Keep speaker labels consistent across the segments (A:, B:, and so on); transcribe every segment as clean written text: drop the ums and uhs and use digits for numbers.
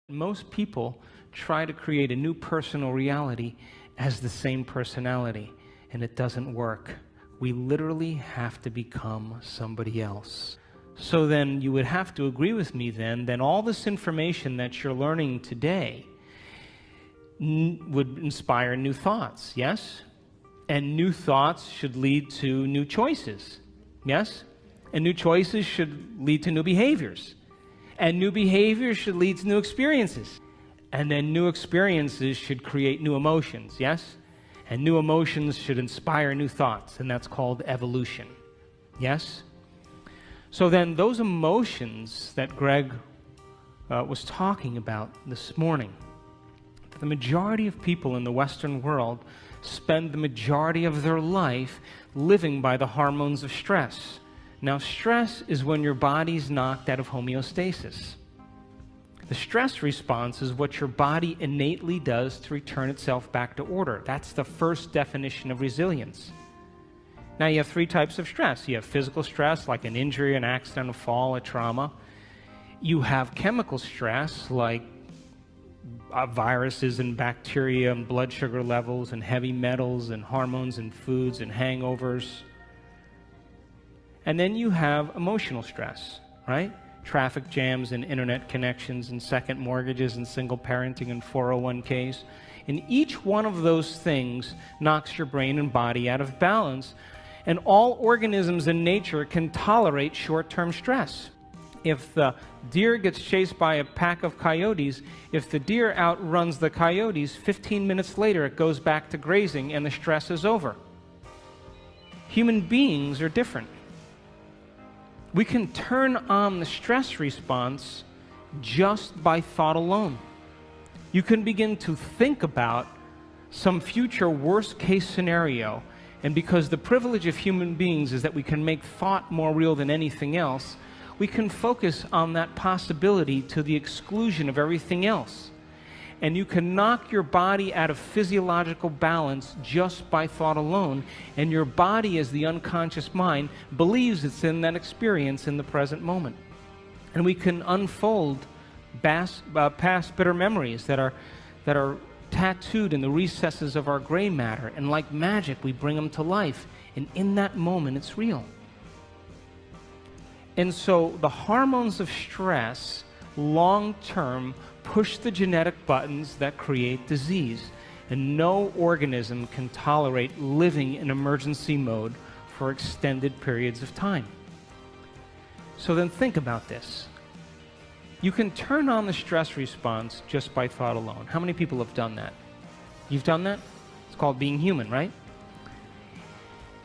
A: Most people try to create a new personal reality as the same personality, and it doesn't work. We literally have to become somebody else. So then you would have to agree with me then all this information that you're learning today would inspire new thoughts, yes? And new thoughts should lead to new choices, yes? And new choices should lead to new behaviors. And new behaviors should lead to new experiences. And then new experiences should create new emotions, yes? And new emotions should inspire new thoughts, and that's called evolution, yes? So then those emotions that Greg was talking about this morning, the majority of people in the Western world spend the majority of their life living by the hormones of stress. Now, stress is when your body's knocked out of homeostasis. The stress response is what your body innately does to return itself back to order. That's the first definition of resilience. Now, you have three types of stress. You have physical stress, like an injury, an accident, a fall, a trauma. You have chemical stress, like viruses and bacteria and blood sugar levels and heavy metals and hormones and foods and hangovers. And then you have emotional stress, right? Traffic jams and internet connections and second mortgages and single parenting and 401ks. And each one of those things knocks your brain and body out of balance. And all organisms in nature can tolerate short-term stress. If the deer gets chased by a pack of coyotes, if the deer outruns the coyotes, 15 minutes later it goes back to grazing and the stress is over. Human beings are different. We can turn on the stress response just by thought alone. You can begin to think about some future worst-case scenario, and because the privilege of human beings is that we can make thought more real than anything else, we can focus on that possibility to the exclusion of everything else. And you can knock your body out of physiological balance just by thought alone, and your body, as the unconscious mind, believes it's in that experience in the present moment. And we can unfold past bitter memories that are tattooed in the recesses of our gray matter, and like magic we bring them to life, and in that moment it's real. And so the hormones of stress long-term push the genetic buttons that create disease, and no organism can tolerate living in emergency mode for extended periods of time. So then think about this. You can turn on the stress response just by thought alone. How many people have done that? You've done that? It's called being human, right?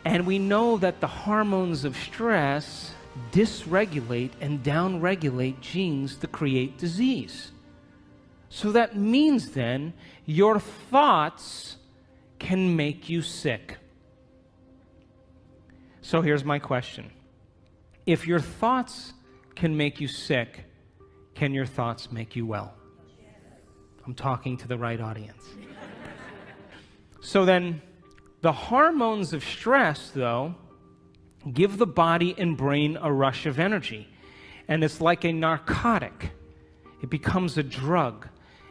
A: And we know that the hormones of stress dysregulate and downregulate genes to create disease. So that means then your thoughts can make you sick. So here's my question. If your thoughts can make you sick, can your thoughts make you well? I'm talking to the right audience. So then the hormones of stress, though, give the body and brain a rush of energy. And it's like a narcotic. It becomes a drug.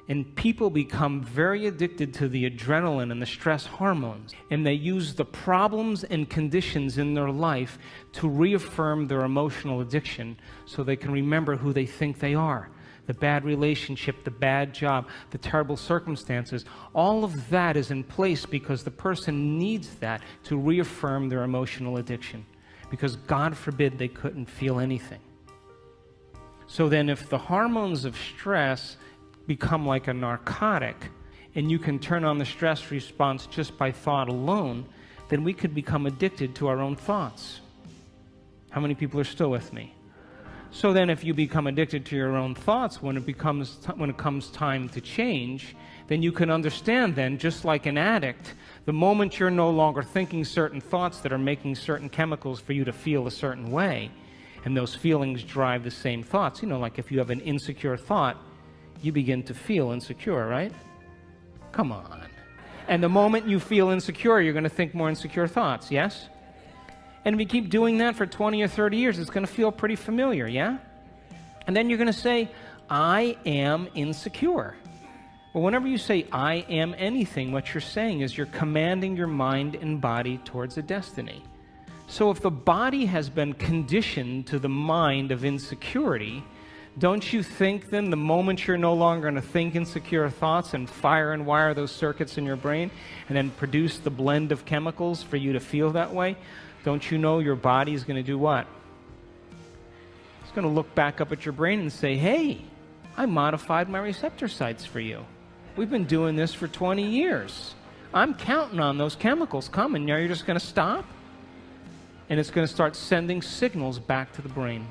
A: And people become very addicted to the adrenaline and the stress hormones. And they use the problems and conditions in their life to reaffirm their emotional addiction so they can remember who they think they are. The bad relationship, the bad job, the terrible circumstances, all of that is in place because the person needs that to reaffirm their emotional addiction. Because God forbid they couldn't feel anything. So then if the hormones of stress become like a narcotic, and you can turn on the stress response just by thought alone, then we could become addicted to our own thoughts. How many people are still with me? So then if you become addicted to your own thoughts, when it comes time to change, then you can understand then, just like an addict, the moment you're no longer thinking certain thoughts that are making certain chemicals for you to feel a certain way, and those feelings drive the same thoughts. You know, like if you have an insecure thought, you begin to feel insecure, right? Come on. And the moment you feel insecure, you're going to think more insecure thoughts, yes? And if you keep doing that for 20 or 30 years, it's going to feel pretty familiar, yeah? And then you're going to say, I am insecure. Well, whenever you say I am anything, what you're saying is you're commanding your mind and body towards a destiny. So if the body has been conditioned to the mind of insecurity, don't you think then the moment you're no longer going to think insecure thoughts and fire and wire those circuits in your brain and then produce the blend of chemicals for you to feel that way, don't you know your body's going to do what? It's going to look back up at your brain and say, hey, I modified my receptor sites for you. We've been doing this for 20 years. I'm counting on those chemicals coming. Now you're just going to stop? And it's going to start sending signals back to the brain.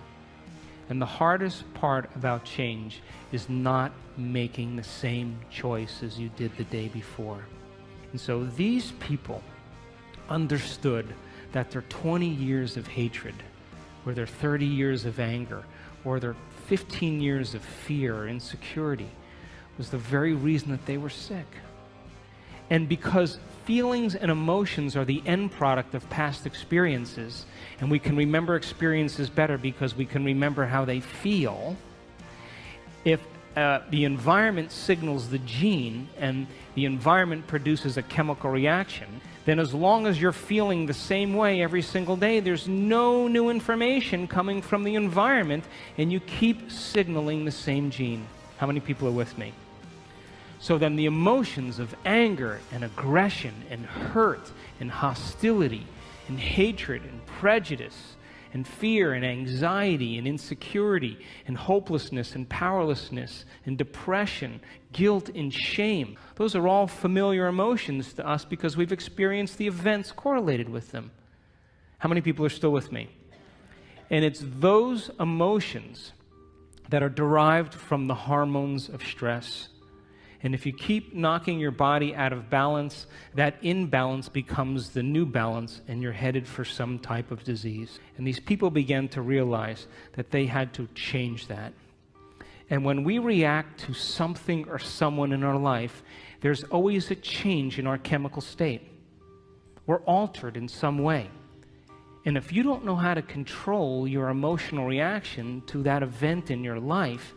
A: And the hardest part about change is not making the same choice as you did the day before. And so these people understood that their 20 years of hatred, or their 30 years of anger, or their 15 years of fear or insecurity was the very reason that they were sick. And because feelings and emotions are the end product of past experiences, and we can remember experiences better because we can remember how they feel, if the environment signals the gene and the environment produces a chemical reaction, then as long as you're feeling the same way every single day, there's no new information coming from the environment, and you keep signaling the same gene. How many people are with me? So then the emotions of anger and aggression and hurt and hostility and hatred and prejudice and fear and anxiety and insecurity and hopelessness and powerlessness and depression, guilt and shame, those are all familiar emotions to us because we've experienced the events correlated with them. How many people are still with me? And it's those emotions that are derived from the hormones of stress. And if you keep knocking your body out of balance, that imbalance becomes the new balance, and you're headed for some type of disease. And these people began to realize that they had to change that. And when we react to something or someone in our life, there's always a change in our chemical state. We're altered in some way. And if you don't know how to control your emotional reaction to that event in your life,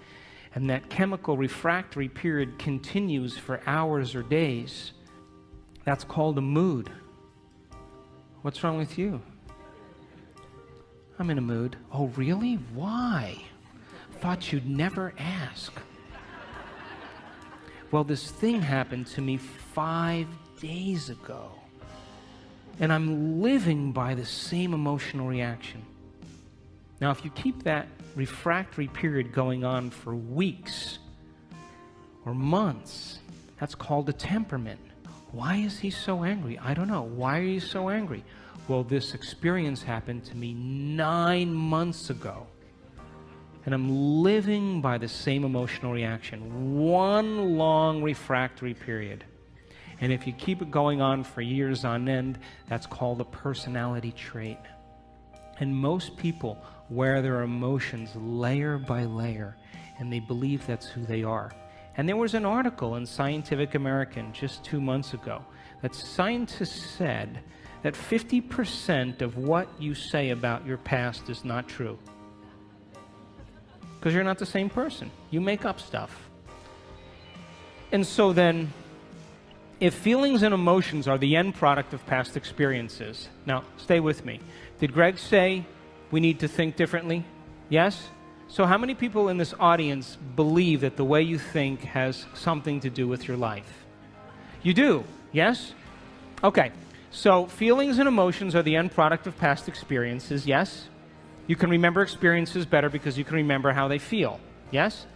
A: and that chemical refractory period continues for hours or days, that's called a mood. What's wrong with you? I'm in a mood. Oh, really? Why? Thought you'd never ask. Well, this thing happened to me 5 days ago, and I'm living by the same emotional reaction. Now, if you keep that refractory period going on for weeks or months, that's called a temperament. Why is he so angry? I don't know. Why are you so angry? Well, this experience happened to me 9 months ago, and I'm living by the same emotional reaction. One long refractory period. And if you keep it going on for years on end, that's called a personality trait. And most people wear their emotions layer by layer, and they believe that's who they are. And there was an article in Scientific American just 2 months ago that scientists said that 50% of what you say about your past is not true. Because you're not the same person. You make up stuff. And so then, if feelings and emotions are the end product of past experiences, now stay with me. Did Greg say we need to think differently? Yes? So how many people in this audience believe that the way you think has something to do with your life? You do, yes? Okay, so feelings and emotions are the end product of past experiences, yes? You can remember experiences better because you can remember how they feel, yes?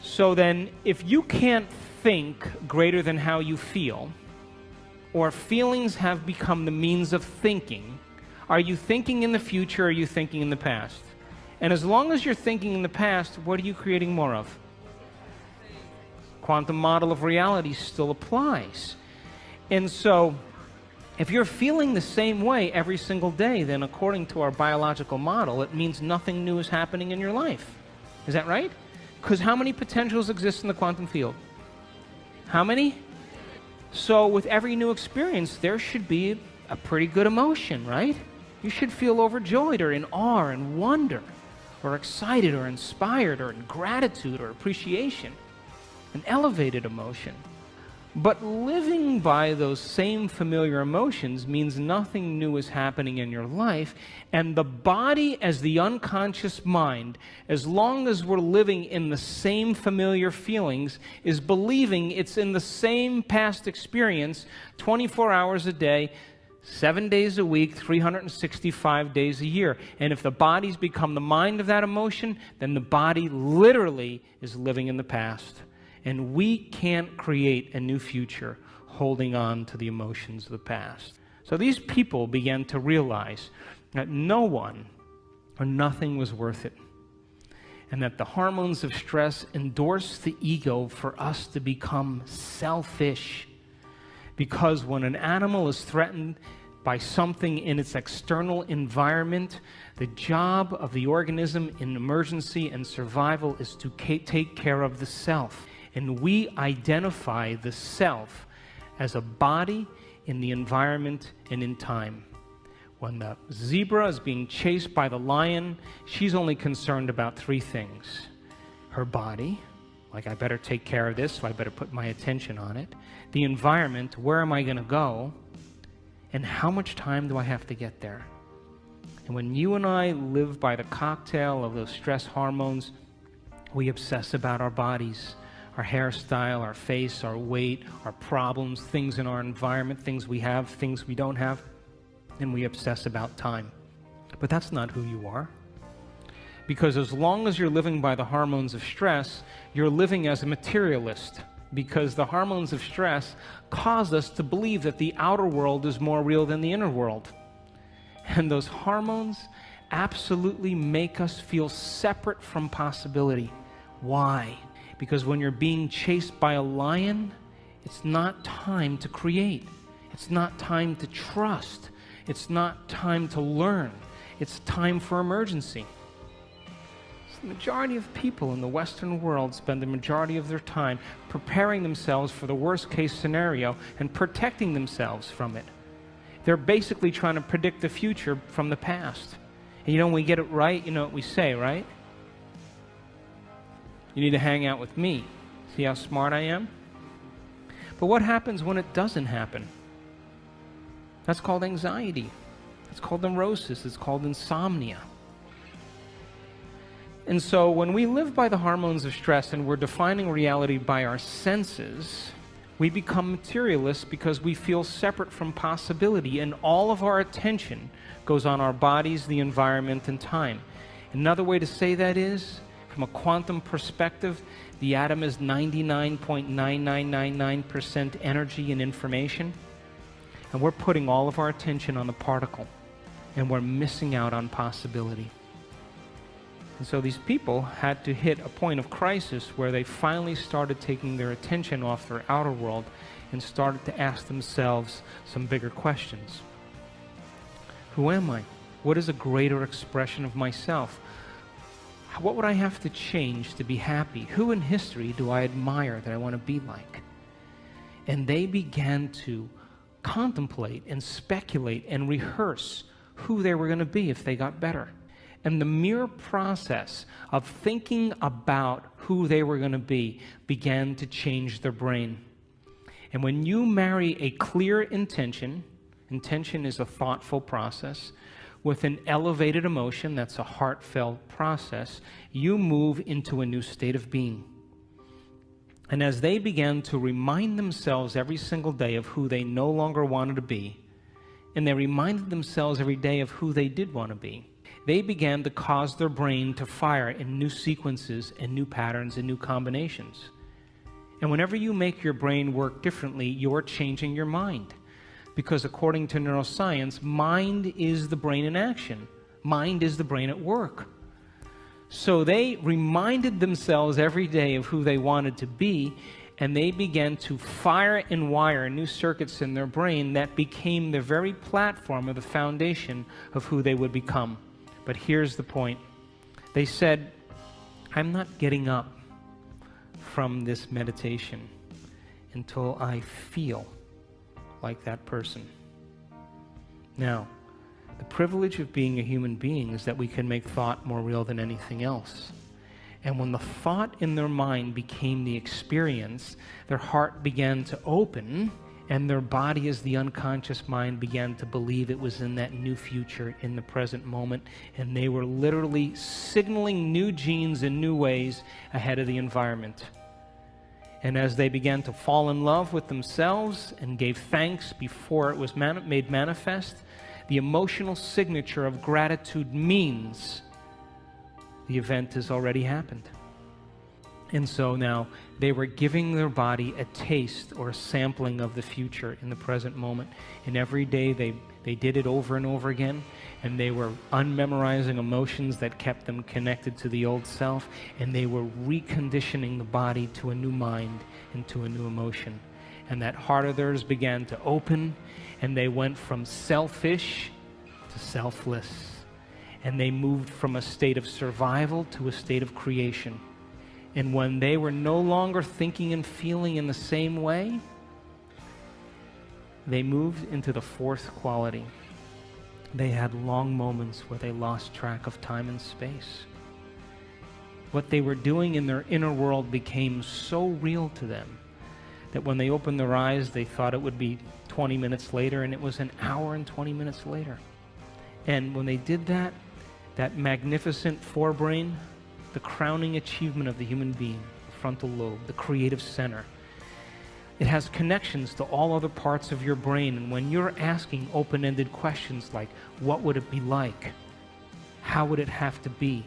A: So then, if you can't think greater than how you feel, or feelings have become the means of thinking, are you thinking in the future or are you thinking in the past? And as long as you're thinking in the past, what are you creating more of? Quantum model of reality still applies. And so, if you're feeling the same way every single day, then according to our biological model, it means nothing new is happening in your life. Is that right? Because how many potentials exist in the quantum field? How many? So with every new experience, there should be a pretty good emotion, right? You should feel overjoyed or in awe and wonder. or excited or inspired or in gratitude or appreciation, an elevated emotion. But living by those same familiar emotions means nothing new is happening in your life, and the body as the unconscious mind, as long as we're living in the same familiar feelings, is believing it's in the same past experience 24 hours a day, 7 days a week, 365 days a year. And if the body's become the mind of that emotion, then the body literally is living in the past. And we can't create a new future holding on to the emotions of the past. So these people began to realize that no one or nothing was worth it. And that the hormones of stress endorse the ego for us to become selfish. Because when an animal is threatened by something in its external environment, the job of the organism in emergency and survival is to take care of the self. And we identify the self as a body in the environment and in time. When the zebra is being chased by the lion, she's only concerned about 3 things. Her body, like I better take care of this, so I better put my attention on it. The environment, where am I going to go? And how much time do I have to get there? And when you and I live by the cocktail of those stress hormones, we obsess about our bodies. Our hairstyle, our face, our weight, our problems, things in our environment, things we have, things we don't have, and we obsess about time. But that's not who you are. Because as long as you're living by the hormones of stress, you're living as a materialist. Because the hormones of stress cause us to believe that the outer world is more real than the inner world. And those hormones absolutely make us feel separate from possibility. Why? Because when you're being chased by a lion, it's not time to create. It's not time to trust. It's not time to learn. It's time for emergency. So the majority of people in the Western world spend the majority of their time preparing themselves for the worst case scenario and protecting themselves from it. They're basically trying to predict the future from the past. And when we get it right, you know what we say, right? You need to hang out with me. See how smart I am? But what happens when it doesn't happen? That's called anxiety. It's called neurosis. It's called insomnia. And so when we live by the hormones of stress and we're defining reality by our senses, we become materialists because we feel separate from possibility, and all of our attention goes on our bodies, the environment, and time. Another way to say that is, from a quantum perspective, the atom is 99.9999% energy and information, and we're putting all of our attention on the particle, and we're missing out on possibility. And so these people had to hit a point of crisis where they finally started taking their attention off their outer world and started to ask themselves some bigger questions. Who am I? What is a greater expression of myself? What would I have to change to be happy? Who in history do I admire that I want to be like? And they began to contemplate and speculate and rehearse who they were going to be if they got better. And the mere process of thinking about who they were going to be began to change their brain. And when you marry a clear intention is a thoughtful process, with an elevated emotion, that's a heartfelt process, you move into a new state of being. And as they began to remind themselves every single day of who they no longer wanted to be, and they reminded themselves every day of who they did want to be, they began to cause their brain to fire in new sequences and new patterns and new combinations. And whenever you make your brain work differently, you're changing your mind. Because according to neuroscience, mind is the brain in action. Mind is the brain at work. So they reminded themselves every day of who they wanted to be, and they began to fire and wire new circuits in their brain that became the very platform or the foundation of who they would become. But here's the point. They said, I'm not getting up from this meditation until I feel like that person. Now, The privilege of being a human being is that we can make thought more real than anything else. And when the thought in their mind became the experience, their heart began to open, and their body, as the unconscious mind, began to believe it was in that new future, in the present moment, and they were literally signaling new genes in new ways ahead of the environment. And as they began to fall in love with themselves and gave thanks before it was made manifest, the emotional signature of gratitude means the event has already happened. And so now they were giving their body a taste or a sampling of the future in the present moment. And every day they did it over and over again. And they were unmemorizing emotions that kept them connected to the old self. And they were reconditioning the body to a new mind and to a new emotion. And that heart of theirs began to open. And they went from selfish to selfless. And they moved from a state of survival to a state of creation. And when they were no longer thinking and feeling in the same way, they moved into the fourth quality. They had long moments where they lost track of time and space. What they were doing in their inner world became so real to them that when they opened their eyes, they thought it would be 20 minutes later, and it was an hour and 20 minutes later. And when they did that, that magnificent forebrain, the crowning achievement of the human being, the frontal lobe, the creative center, it has connections to all other parts of your brain. And when you're asking open-ended questions like, what would it be like? How would it have to be?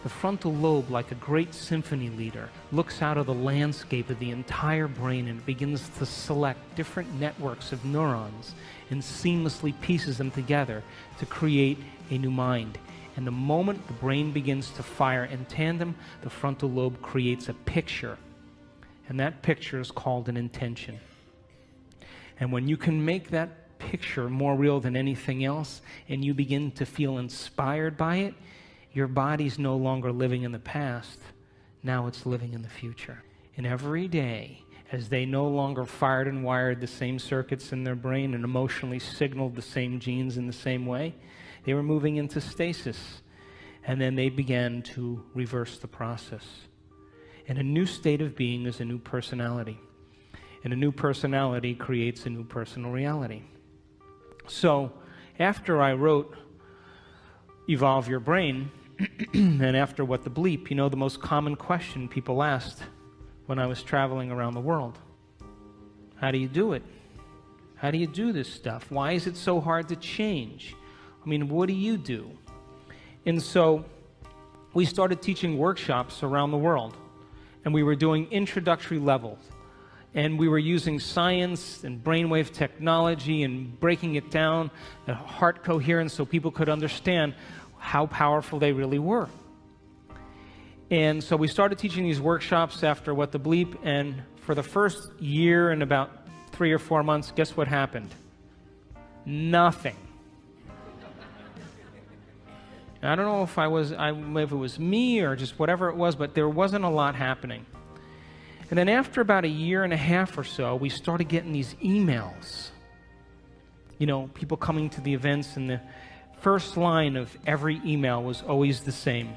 A: The frontal lobe, like a great symphony leader, looks out of the landscape of the entire brain and begins to select different networks of neurons and seamlessly pieces them together to create a new mind. And the moment the brain begins to fire in tandem, the frontal lobe creates a picture. And that picture is called an intention. And when you can make that picture more real than anything else, and you begin to feel inspired by it, your body's no longer living in the past. Now it's living in the future. And every day, as they no longer fired and wired the same circuits in their brain and emotionally signaled the same genes in the same way, they were moving into stasis. And then they began to reverse the process. And a new state of being is a new personality. And a new personality creates a new personal reality. So, after I wrote Evolve Your Brain, and after What the Bleep, you know the most common question people asked when I was traveling around the world? How do you do it? How do you do this stuff? Why is it so hard to change? I mean, what do you do? And so we started teaching workshops around the world, and we were doing introductory levels, and we were using science and brainwave technology and breaking it down, the heart coherence, so people could understand how powerful they really were. And so we started teaching these workshops after What the Bleep, and for the first year and about 3 or 4 months, guess what happened? Nothing. I don't know if it was me or just whatever it was, but there wasn't a lot happening. And then after about 1.5 years or so, we started getting these emails. You know, people coming to the events, and the first line of every email was always the same.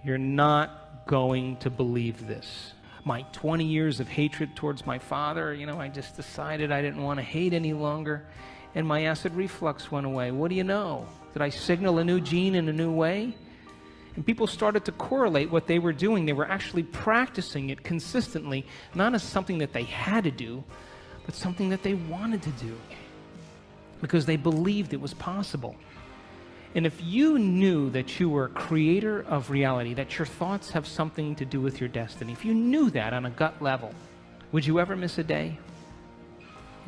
A: You're not going to believe this. My 20 years of hatred towards my father, I just decided I didn't want to hate any longer, and my acid reflux went away. What do you know? Did I signal a new gene in a new way? And people started to correlate what they were doing. They were actually practicing it consistently, not as something that they had to do, but something that they wanted to do, because they believed it was possible. And if you knew that you were a creator of reality, that your thoughts have something to do with your destiny, if you knew that on a gut level, would you ever miss a day?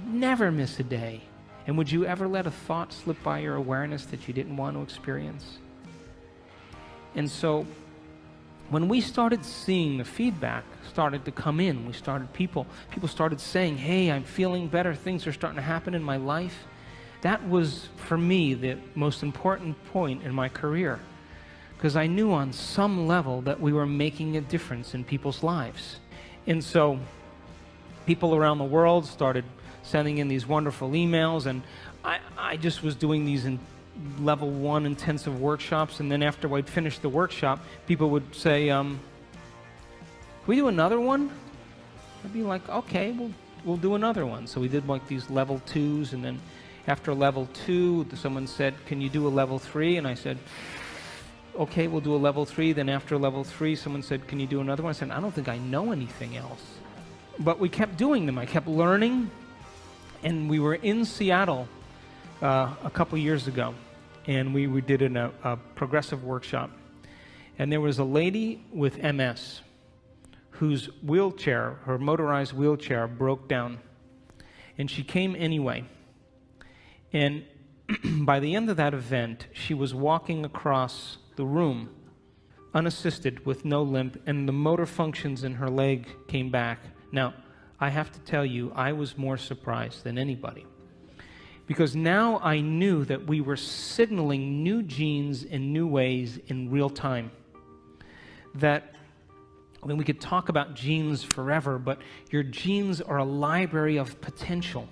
A: Never miss a day. And would you ever let a thought slip by your awareness that you didn't want to experience? And so when we started seeing the feedback started to come in, people started saying, hey, I'm feeling better, things are starting to happen in my life. That was, for me, the most important point in my career, because I knew on some level that we were making a difference in people's lives. And so people around the world started sending in these wonderful emails, and I just was doing these level 1 intensive workshops, and then after I'd finish the workshop, people would say, can we do another one? I'd be like, okay, we'll do another one. So we did like these level 2s, and then after level 2, someone said, can you do a level 3? And I said, okay, we'll do a level 3. Then after level 3, someone said, can you do another one? I said, I don't think I know anything else. But we kept doing them. I kept learning, and we were in Seattle a couple years ago, and we did a progressive workshop. And there was a lady with MS whose wheelchair, her motorized wheelchair, broke down. And she came anyway. And by the end of that event, she was walking across the room, unassisted, with no limp, and the motor functions in her leg came back. Now, I have to tell you, I was more surprised than anybody. Because now I knew that we were signaling new genes in new ways in real time. That, I mean, we could talk about genes forever, but your genes are a library of potential.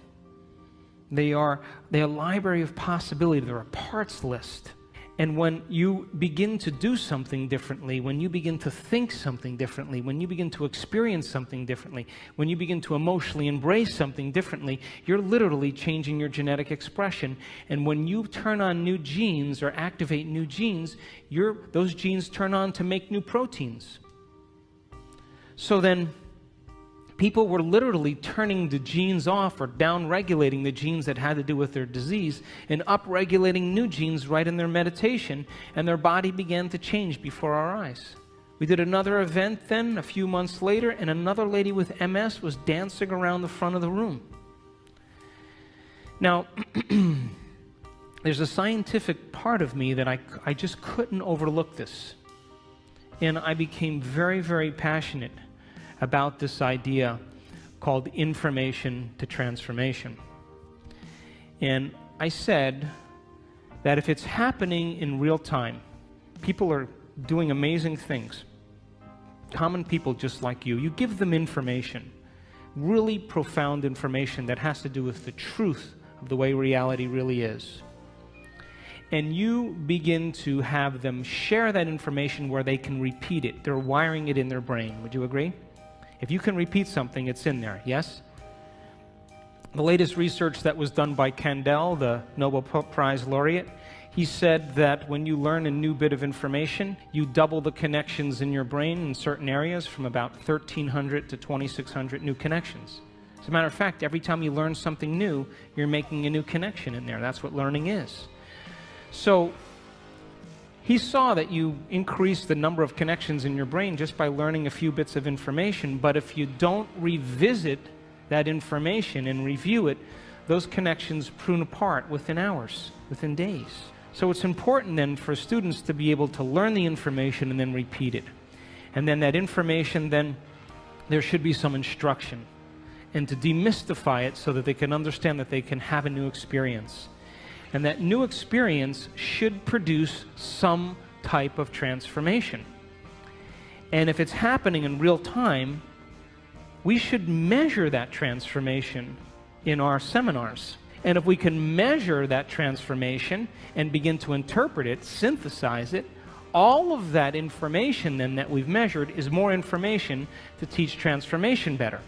A: They're a library of possibility. They're a parts list. And when you begin to do something differently, when you begin to think something differently, when you begin to experience something differently, when you begin to emotionally embrace something differently, you're literally changing your genetic expression. And when you turn on new genes or activate new genes, those genes turn on to make new proteins. So then, people were literally turning the genes off or down-regulating the genes that had to do with their disease and up-regulating new genes right in their meditation, and their body began to change before our eyes. We did another event then, a few months later, and another lady with MS was dancing around the front of the room. Now, there's a scientific part of me that I just couldn't overlook this. And I became very, very passionate about this idea called information to transformation. And I said that if it's happening in real time, people are doing amazing things. Common people just like you give them information, really profound information that has to do with the truth of the way reality really is. And you begin to have them share that information where they can repeat it. They're wiring it in their brain. Would you agree? If you can repeat something, it's in there, yes? The latest research that was done by Kandel, the Nobel Prize laureate, he said that when you learn a new bit of information, you double the connections in your brain in certain areas from about 1,300 to 2,600 new connections. As a matter of fact, every time you learn something new, you're making a new connection in there. That's what learning is. So he saw that you increase the number of connections in your brain just by learning a few bits of information, but if you don't revisit that information and review it, those connections prune apart within hours, within days. So it's important then for students to be able to learn the information and then repeat it. And then that information, then there should be some instruction, and to demystify it so that they can understand that they can have a new experience. And that new experience should produce some type of transformation. And if it's happening in real time, we should measure that transformation in our seminars. And if we can measure that transformation and begin to interpret it, synthesize it, all of that information then that we've measured is more information to teach transformation better.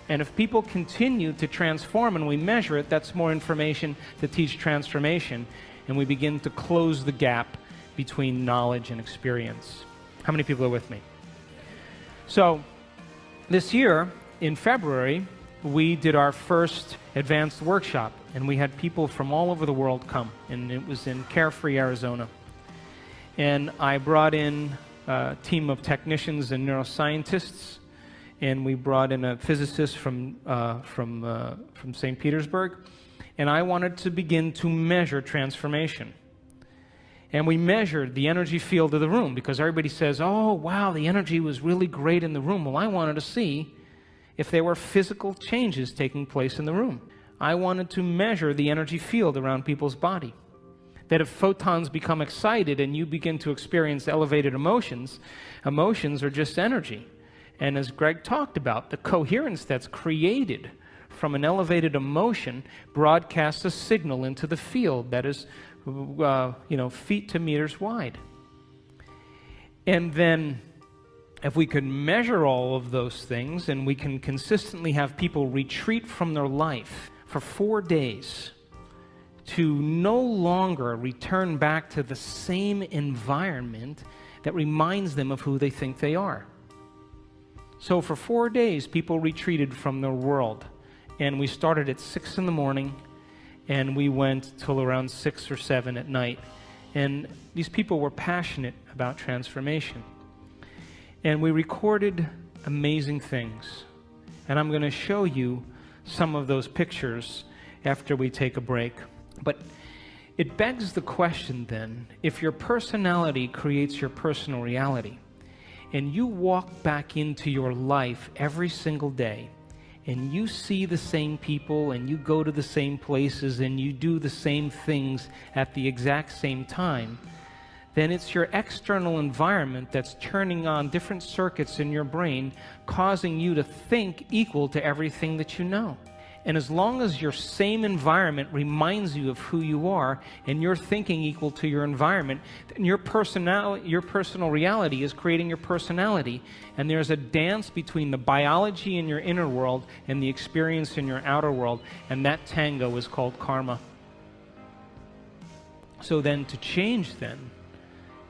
A: And if people continue to transform and we measure it, that's more information to teach transformation. And we begin to close the gap between knowledge and experience. How many people are with me? So this year, in February, we did our first advanced workshop. And we had people from all over the world come. And it was in Carefree, Arizona. And I brought in a team of technicians and neuroscientists. And we brought in a physicist from St. Petersburg, and I wanted to begin to measure transformation. And we measured the energy field of the room, because everybody says, oh, wow, the energy was really great in the room. Well, I wanted to see if there were physical changes taking place in the room. I wanted to measure the energy field around people's body. That if photons become excited and you begin to experience elevated emotions, emotions are just energy. And as Greg talked about, the coherence that's created from an elevated emotion broadcasts a signal into the field that is feet to meters wide. And then if we could measure all of those things and we can consistently have people retreat from their life for 4 days to no longer return back to the same environment that reminds them of who they think they are. So for 4 days, people retreated from their world. And we started at 6 in the morning, and we went till around 6 or 7 at night. And these people were passionate about transformation. And we recorded amazing things. And I'm going to show you some of those pictures after we take a break. But it begs the question then, if your personality creates your personal reality, and you walk back into your life every single day, and you see the same people, and you go to the same places, and you do the same things at the exact same time, then it's your external environment that's turning on different circuits in your brain, causing you to think equal to everything that you know. And as long as your same environment reminds you of who you are, and you're thinking equal to your environment, then your personal reality is creating your personality. And there's a dance between the biology in your inner world and the experience in your outer world, and that tango is called karma. So then to change then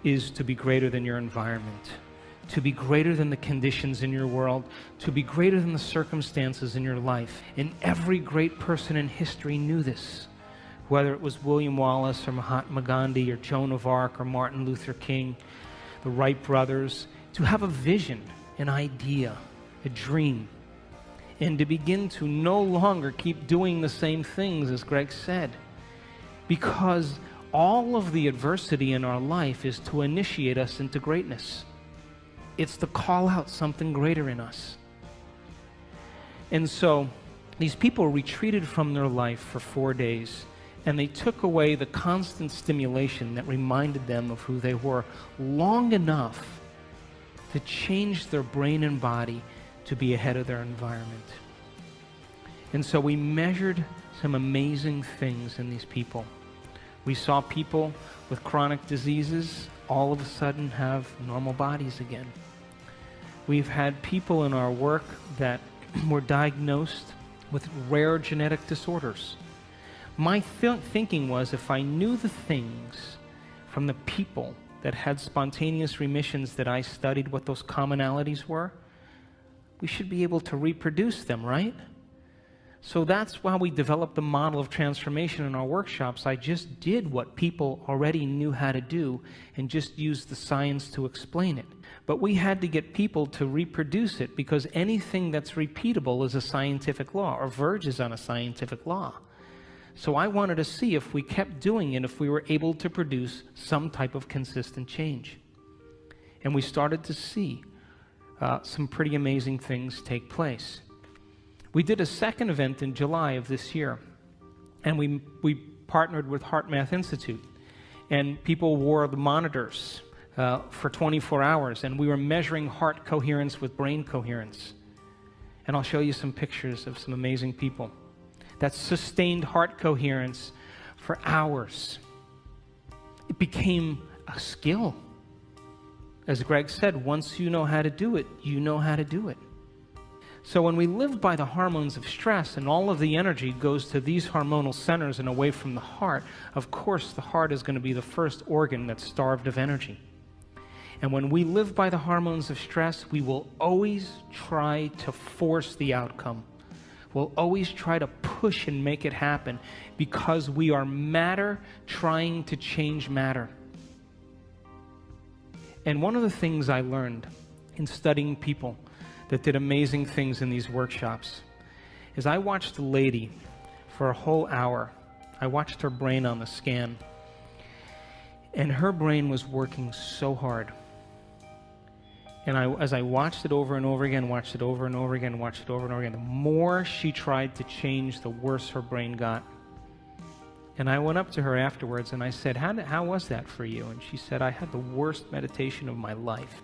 A: is to be greater than your environment, to be greater than the conditions in your world, to be greater than the circumstances in your life. And every great person in history knew this, whether it was William Wallace or Mahatma Gandhi or Joan of Arc or Martin Luther King, the Wright brothers, to have a vision, an idea, a dream, and to begin to no longer keep doing the same things, as Greg said, because all of the adversity in our life is to initiate us into greatness. It's to call out something greater in us. And so these people retreated from their life for 4 days, and they took away the constant stimulation that reminded them of who they were long enough to change their brain and body to be ahead of their environment. And so we measured some amazing things in these people. We saw people with chronic diseases all of a sudden have normal bodies again. We've had people in our work that were diagnosed with rare genetic disorders. My thinking was, if I knew the things from the people that had spontaneous remissions that I studied, what those commonalities were, we should be able to reproduce them, right? So that's why we developed the model of transformation in our workshops. I just did what people already knew how to do and just used the science to explain it. But we had to get people to reproduce it, because anything that's repeatable is a scientific law, or verges on a scientific law. So I wanted to see if we kept doing it, if we were able to produce some type of consistent change. And we started to see some pretty amazing things take place. We did a second event in July of this year, and we partnered with Heart Math Institute, and people wore the monitors for 24 hours, and we were measuring heart coherence with brain coherence. And I'll show you some pictures of some amazing people that sustained heart coherence for hours. It became a skill. As Greg said, once you know how to do it, you know how to do it. So when we live by the hormones of stress and all of the energy goes to these hormonal centers and away from the heart, of course the heart is going to be the first organ that's starved of energy. And when we live by the hormones of stress, we will always try to force the outcome. We'll always try to push and make it happen, because we are matter trying to change matter. And one of the things I learned in studying people that did amazing things in these workshops is I watched a lady for a whole hour. I watched her brain on the scan, and her brain was working so hard. And as I watched it over and over again, watched it over and over again, watched it over and over again, the more she tried to change, the worse her brain got. And I went up to her afterwards and I said, how was that for you? And she said, I had the worst meditation of my life.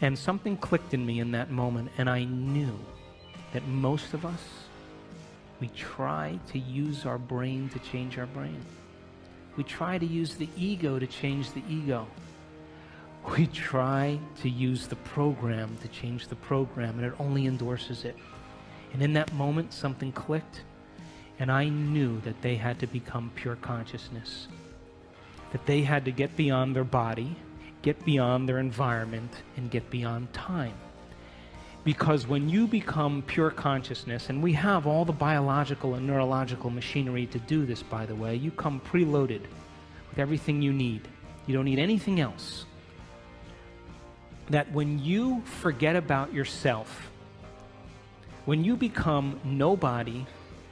A: And something clicked in me in that moment, and I knew that most of us, we try to use our brain to change our brain. We try to use the ego to change the ego. We try to use the program to change the program, and it only endorses it. And in that moment, something clicked, and I knew that they had to become pure consciousness, that they had to get beyond their body, get beyond their environment, and get beyond time. Because when you become pure consciousness, and we have all the biological and neurological machinery to do this, by the way, you come preloaded with everything you need. You don't need anything else. That when you forget about yourself, when you become nobody,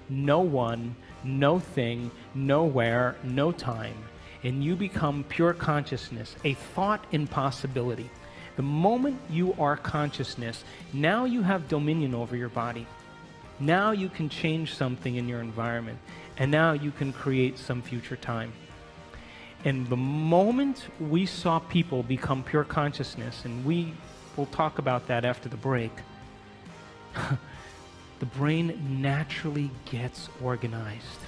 A: no one, no thing, nowhere, no time, and you become pure consciousness, a thought impossibility, the moment you are consciousness, now you have dominion over your body. Now you can change something in your environment, and now you can create some future time. And the moment we saw people become pure consciousness, and we will talk about that after the break, the brain naturally gets organized.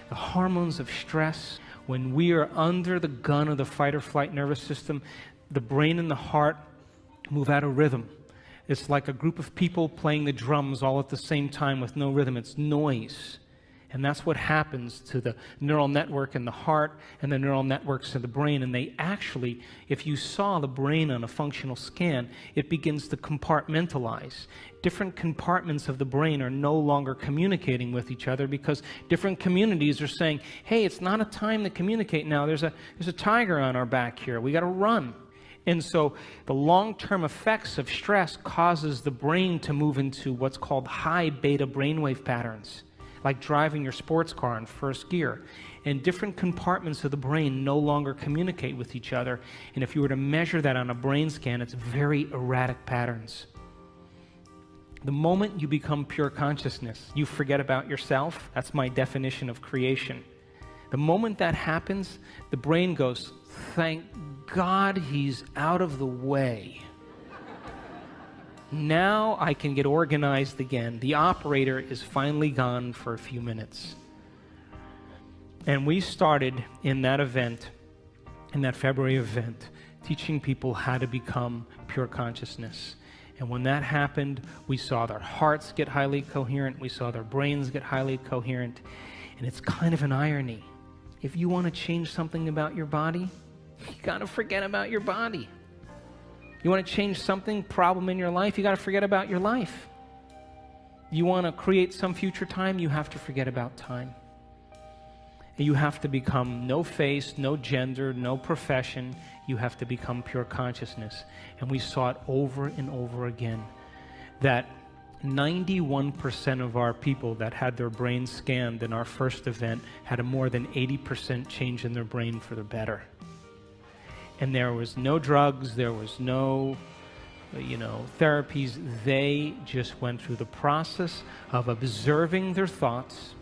A: The hormones of stress, when we are under the gun of the fight or flight nervous system, the brain and the heart move out of rhythm. It's like a group of people playing the drums all at the same time with no rhythm. It's noise. And that's what happens to the neural network in the heart and the neural networks in the brain. And they actually, if you saw the brain on a functional scan, it begins to compartmentalize. Different compartments of the brain are no longer communicating with each other because different communities are saying, hey, it's not a time to communicate now. There's a tiger on our back here. We got to run. And so the long-term effects of stress causes the brain to move into what's called high beta brainwave patterns, like driving your sports car in first gear. And different compartments of the brain no longer communicate with each other. And if you were to measure that on a brain scan, it's very erratic patterns. The moment you become pure consciousness, you forget about yourself. That's my definition of creation. The moment that happens, the brain goes, thank God he's out of the way. Now I can get organized again. The operator is finally gone for a few minutes. And we started in that event, in that February event, teaching people how to become pure consciousness. And when that happened, we saw their hearts get highly coherent. We saw their brains get highly coherent. And it's kind of an irony. If you want to change something about your body, you got to forget about your body. You want to change something, problem in your life, you got to forget about your life. You want to create some future time, you have to forget about time. And you have to become no face, no gender, no profession. You have to become pure consciousness. And we saw it over and over again, that 91% of our people that had their brains scanned in our first event had a more than 80% change in their brain for the better. And there was no drugs, there was no, therapies. They just went through the process of observing their thoughts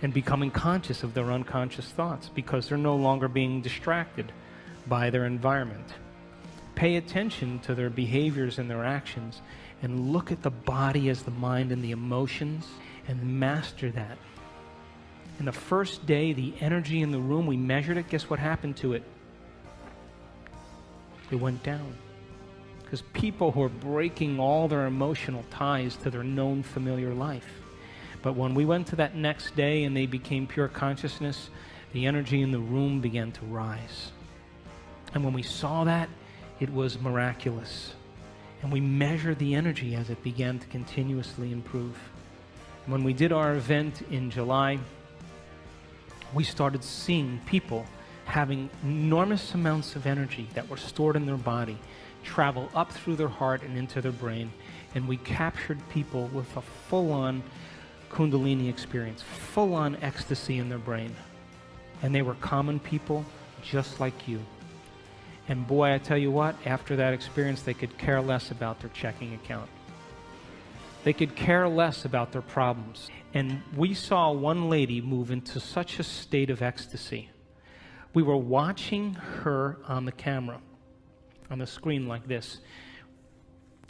A: and becoming conscious of their unconscious thoughts because they're no longer being distracted by their environment. Pay attention to their behaviors and their actions and look at the body as the mind and the emotions and master that. And the first day, the energy in the room, we measured it. Guess what happened to it? It went down. Because people who are breaking all their emotional ties to their known familiar life. But when we went to that next day and they became pure consciousness, the energy in the room began to rise. And when we saw that, it was miraculous. And we measured the energy as it began to continuously improve. When we did our event in July, we started seeing people having enormous amounts of energy that were stored in their body travel up through their heart and into their brain. And we captured people with a full-on Kundalini experience, full-on ecstasy in their brain. And they were common people just like you. And boy, I tell you what, after that experience, they could care less about their checking account. They could care less about their problems. And we saw one lady move into such a state of ecstasy. We were watching her on the camera, on the screen like this.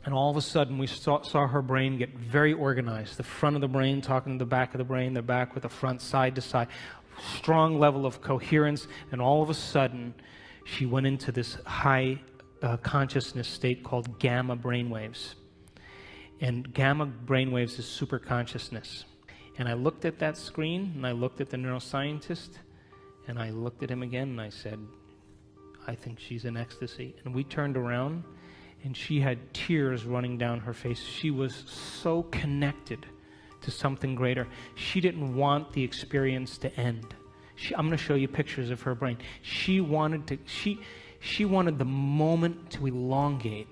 A: And all of a sudden, we saw her brain get very organized. The front of the brain talking to the back of the brain, the back with the front, side to side. strong level of coherence, and all of a sudden, she went into this high consciousness state called gamma brainwaves. And gamma brainwaves is super consciousness. And I looked at that screen, and I looked at the neuroscientist, and I looked at him again, and I said, I think she's in ecstasy. And we turned around, and she had tears running down her face. She was so connected to something greater. She didn't want the experience to end. I'm going to show you pictures of her brain. She wanted the moment to elongate.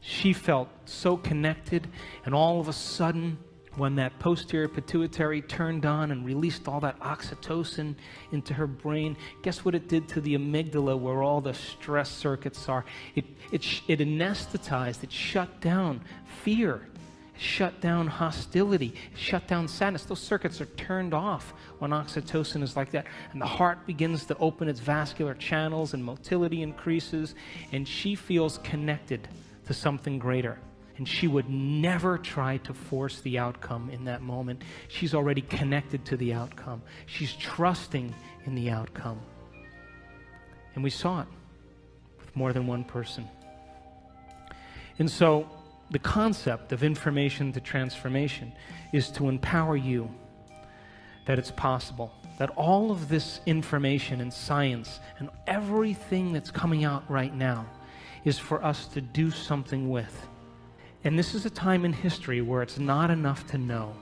A: She felt so connected, and all of a sudden, when that posterior pituitary turned on and released all that oxytocin into her brain, guess what it did to the amygdala, where all the stress circuits are? It anesthetized, it shut down fear, it shut down hostility, it shut down sadness. Those circuits are turned off when oxytocin is like that. And the heart begins to open its vascular channels, and motility increases, and she feels connected to something greater. And she would never try to force the outcome in that moment. She's already connected to the outcome. She's trusting in the outcome. And we saw it with more than one person. And so the concept of information to transformation is to empower you that it's possible, that all of this information and science and everything that's coming out right now is for us to do something with. And this is a time in history where it's not enough to know.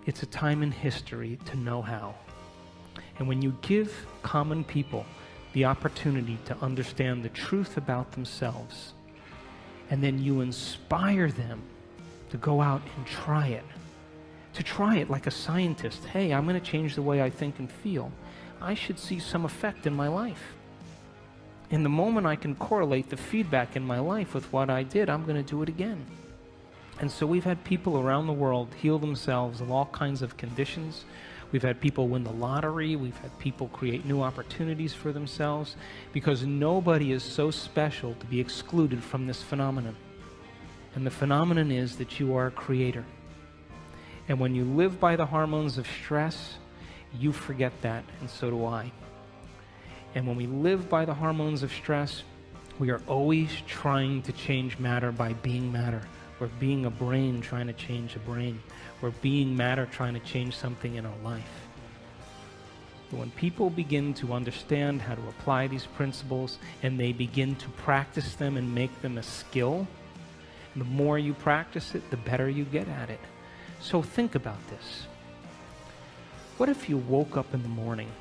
A: It's a time in history to know how. And when you give common people the opportunity to understand the truth about themselves, and then you inspire them to go out and try it like a scientist. Hey, I'm going to change the way I think and feel. I should see some effect in my life. In the moment I can correlate the feedback in my life with what I did, I'm going to do it again. And so we've had people around the world heal themselves of all kinds of conditions. We've had people win the lottery. We've had people create new opportunities for themselves, because nobody is so special to be excluded from this phenomenon. And the phenomenon is that you are a creator. And when you live by the hormones of stress, you forget that, and so do I. And when we live by the hormones of stress, we are always trying to change matter by being matter. We're being a brain trying to change a brain. We're being matter trying to change something in our life. But when people begin to understand how to apply these principles, and they begin to practice them and make them a skill, the more you practice it, the better you get at it. So think about this. What if you woke up in the morning,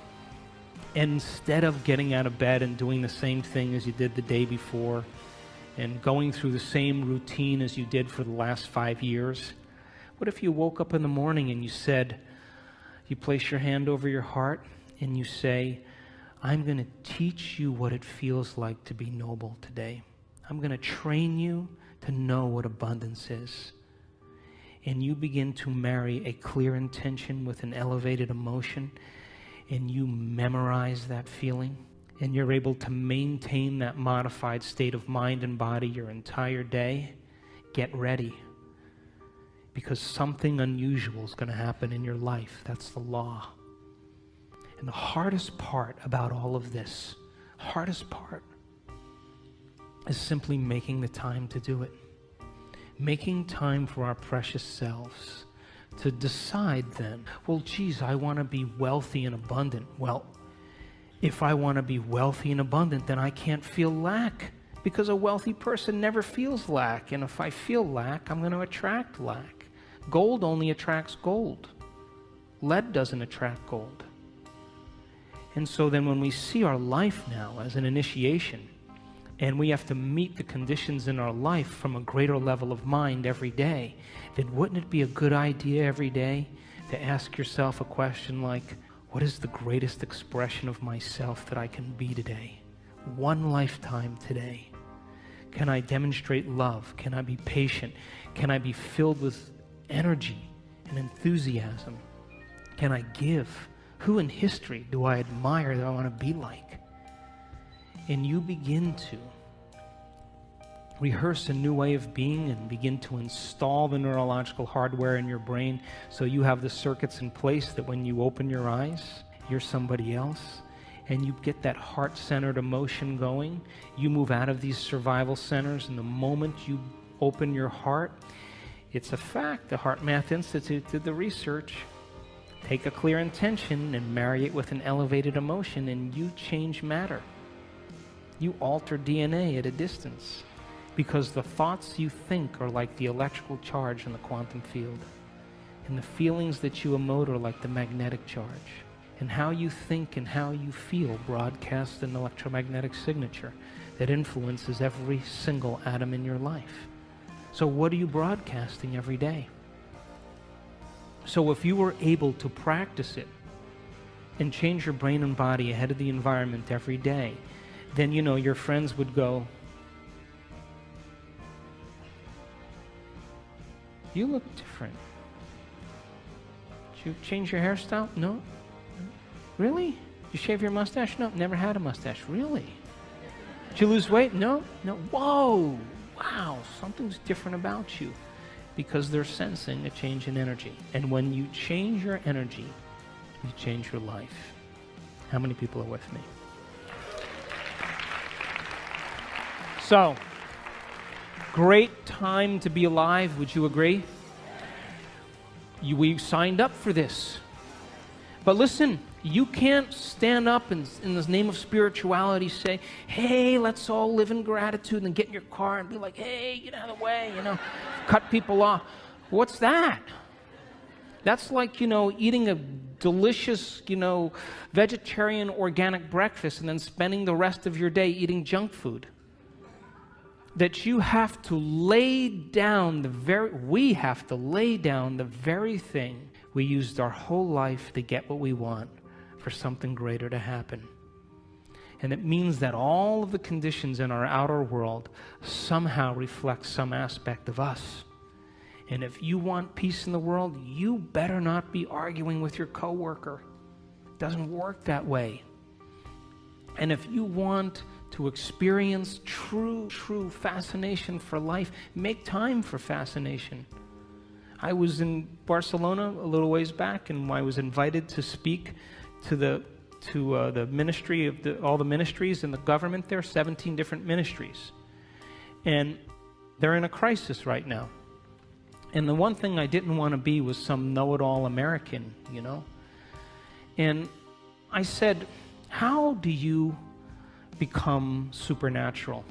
A: and instead of getting out of bed and doing the same thing as you did the day before, and going through the same routine as you did for the last 5 years, what if you woke up in the morning and you place your hand over your heart and you say, I'm going to teach you what it feels like to be noble today. I'm going to train you to know what abundance is. And you begin to marry a clear intention with an elevated emotion, and you memorize that feeling, and you're able to maintain that modified state of mind and body your entire day. Get ready, because something unusual is going to happen in your life. That's the law. And the hardest part about all of this, hardest part, is simply making the time to do it. Making time for our precious selves. To decide then, well, geez, I want to be wealthy and abundant. Well, if I want to be wealthy and abundant, then I can't feel lack, because a wealthy person never feels lack. And if I feel lack, I'm going to attract lack. Gold only attracts gold. Lead doesn't attract gold. And so then when we see our life now as an initiation, and we have to meet the conditions in our life from a greater level of mind every day, then wouldn't it be a good idea every day to ask yourself a question like, what is the greatest expression of myself that I can be today? One lifetime today. Can I demonstrate love? Can I be patient? Can I be filled with energy and enthusiasm? Can I give? Who in history do I admire that I want to be like? And you begin to, rehearse a new way of being and begin to install the neurological hardware in your brain so you have the circuits in place that when you open your eyes, you're somebody else, and you get that heart-centered emotion going. You move out of these survival centers, and the moment you open your heart, it's a fact. The Heart Math Institute did the research. Take a clear intention and marry it with an elevated emotion, and you change matter. You alter DNA at a distance, because the thoughts you think are like the electrical charge in the quantum field, and the feelings that you emote are like the magnetic charge. And how you think and how you feel broadcasts an electromagnetic signature that influences every single atom in your life. So what are you broadcasting every day? So if you were able to practice it and change your brain and body ahead of the environment every day, then your friends would go, "You look different. Did you change your hairstyle?" "No." "Really? You shave your mustache?" "No, never had a mustache." "Really? Did you lose weight?" "No." "No." "Whoa, wow, something's different about you," because they're sensing a change in energy. And when you change your energy, you change your life. How many people are with me? So, great time to be alive, would you agree? We signed up for this. But listen, you can't stand up and in the name of spirituality say, "Hey, let's all live in gratitude," and get in your car and be like, "Hey, get out of the way," cut people off. What's that? That's like, eating a delicious, vegetarian organic breakfast and then spending the rest of your day eating junk food. That you have to lay down we have to lay down the very thing we used our whole life to get what we want for something greater to happen. And it means that all of the conditions in our outer world somehow reflect some aspect of us. And if you want peace in the world, you better not be arguing with your coworker. It doesn't work that way. And if you want to experience true fascination for life, make time for fascination. I was in Barcelona a little ways back, and I was invited to speak to the ministry of all the ministries in the government there, 17 different ministries. And they're in a crisis right now. And the one thing I didn't want to be was some know-it-all American, And I said, "How do you become supernatural?"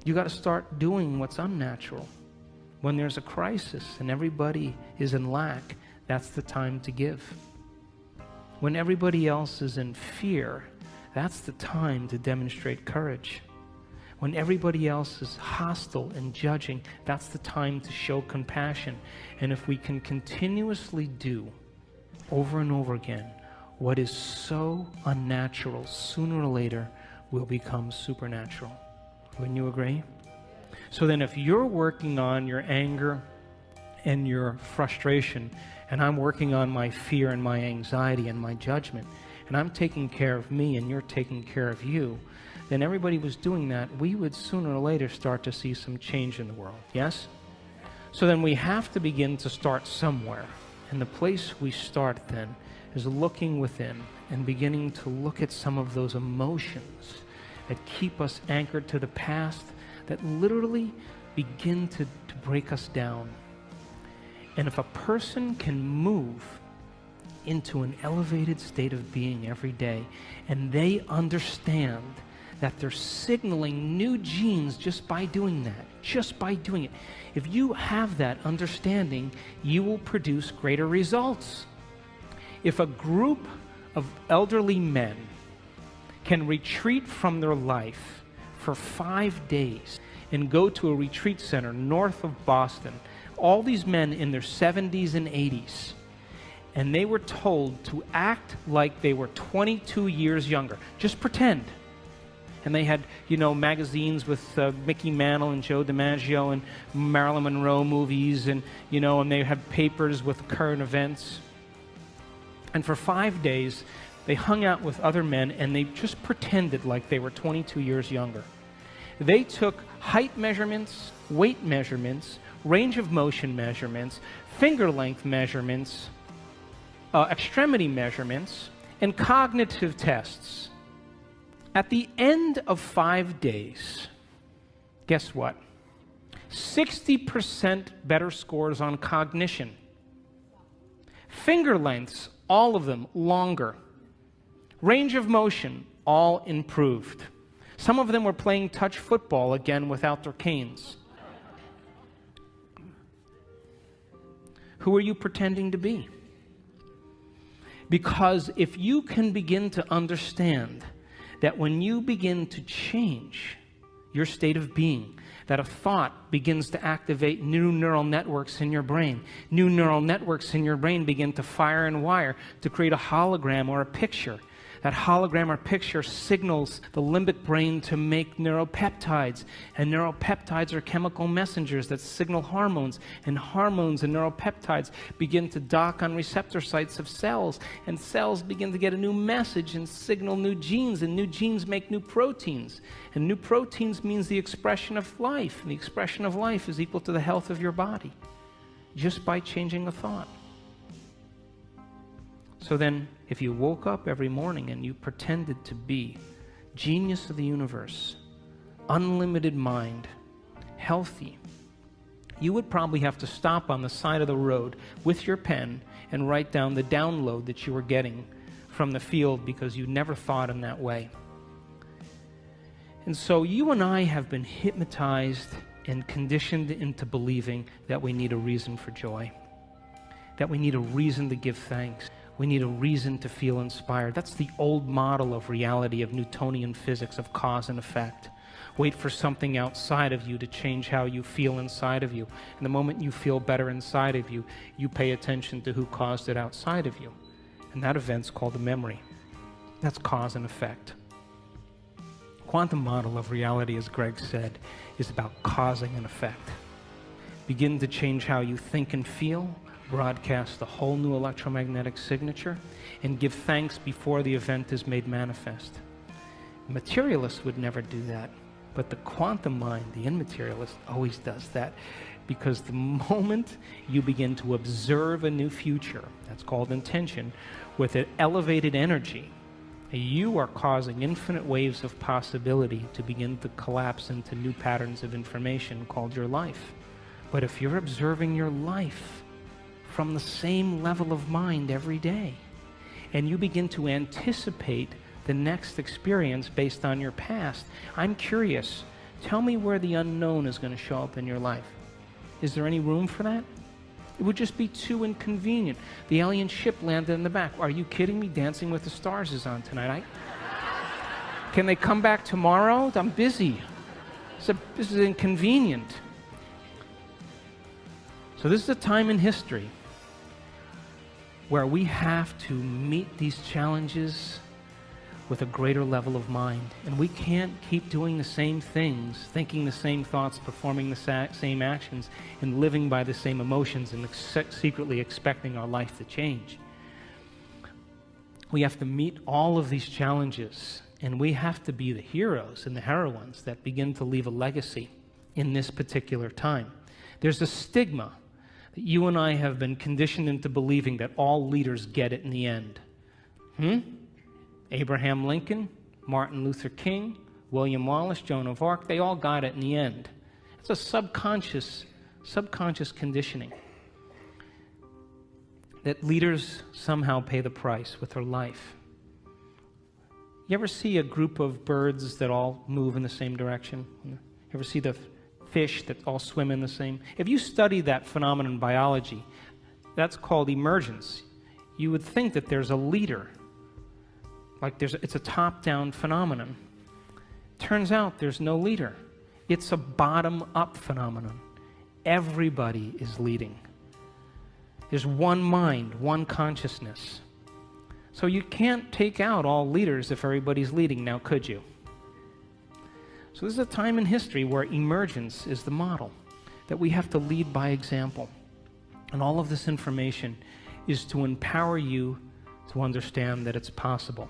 A: You got to start doing what's unnatural. When there's a crisis and everybody is in lack, that's the time to give. When everybody else is in fear, that's the time to demonstrate courage. When everybody else is hostile and judging, that's the time to show compassion. And if we can continuously do over and over again what is so unnatural, sooner or later will become supernatural. Wouldn't you agree? So then if you're working on your anger and your frustration, and I'm working on my fear and my anxiety and my judgment, and I'm taking care of me and you're taking care of you, then everybody was doing that, we would sooner or later start to see some change in the world. Yes? So then we have to begin to start somewhere. And the place we start then is looking within and beginning to look at some of those emotions that keep us anchored to the past, that literally begin to break us down. And if a person can move into an elevated state of being every day, and they understand that they're signaling new genes just by doing that, just by doing it. If you have that understanding, you will produce greater results. If a group of elderly men can retreat from their life for 5 days and go to a retreat center north of Boston, all these men in their 70s and 80s, and they were told to act like they were 22 years younger. Just pretend. And they had, magazines with Mickey Mantle and Joe DiMaggio and Marilyn Monroe movies, and, and they had papers with current events. And for 5 days, they hung out with other men, and they just pretended like they were 22 years younger. They took height measurements, weight measurements, range of motion measurements, finger length measurements, extremity measurements, and cognitive tests. At the end of 5 days, guess what? 60% better scores on cognition. Finger lengths, all of them longer. Range of motion, all improved. Some of them were playing touch football again without their canes. Who are you pretending to be? Because if you can begin to understand that when you begin to change your state of being, that a thought begins to activate new neural networks in your brain. New neural networks in your brain begin to fire and wire to create a hologram or a picture. That hologram or picture signals the limbic brain to make neuropeptides. And neuropeptides are chemical messengers that signal hormones. And hormones and neuropeptides begin to dock on receptor sites of cells. And cells begin to get a new message and signal new genes. And new genes make new proteins. And new proteins means the expression of life. And the expression of life is equal to the health of your body. Just by changing a thought. So then, if you woke up every morning and you pretended to be genius of the universe, unlimited mind, healthy, you would probably have to stop on the side of the road with your pen and write down the download that you were getting from the field because you never thought in that way. And so you and I have been hypnotized and conditioned into believing that we need a reason for joy, that we need a reason to give thanks. We need a reason to feel inspired. That's the old model of reality, of Newtonian physics, of cause and effect. Wait for something outside of you to change how you feel inside of you. And the moment you feel better inside of you, you pay attention to who caused it outside of you. And that event's called a memory. That's cause and effect. Quantum model of reality, as Greg said, is about causing an effect. Begin to change how you think and feel, broadcast a whole new electromagnetic signature, and give thanks before the event is made manifest. The materialist would never do that, but the quantum mind, the immaterialist, always does that, because the moment you begin to observe a new future, that's called intention, with an elevated energy, you are causing infinite waves of possibility to begin to collapse into new patterns of information called your life. But if you're observing your life from the same level of mind every day, and you begin to anticipate the next experience based on your past, I'm curious, tell me where the unknown is going to show up in your life. Is there any room for that? It would just be too inconvenient. The alien ship landed in the back. Are you kidding me? Dancing with the Stars is on tonight. Can they come back tomorrow? I'm busy. This is inconvenient. So this is a time in history where we have to meet these challenges with a greater level of mind. And we can't keep doing the same things, thinking the same thoughts, performing the same actions, and living by the same emotions and secretly expecting our life to change. We have to meet all of these challenges, and we have to be the heroes and the heroines that begin to leave a legacy in this particular time. There's a stigma that you and I have been conditioned into believing that all leaders get it in the end. Abraham Lincoln, Martin Luther King, William Wallace, Joan of Arc, they all got it in the end. It's a subconscious conditioning that leaders somehow pay the price with their life. You ever see a group of birds that all move in the same direction? You ever see the fish that all swim in the same? If you study that phenomenon in biology, that's called emergence. You would think that there's a leader, like it's a top-down phenomenon. Turns out there's no leader. It's a bottom-up phenomenon. Everybody is leading. There's one mind, one consciousness. So you can't take out all leaders if everybody's leading now, could you? So this is a time in history where emergence is the model, that we have to lead by example. And all of this information is to empower you to understand that it's possible.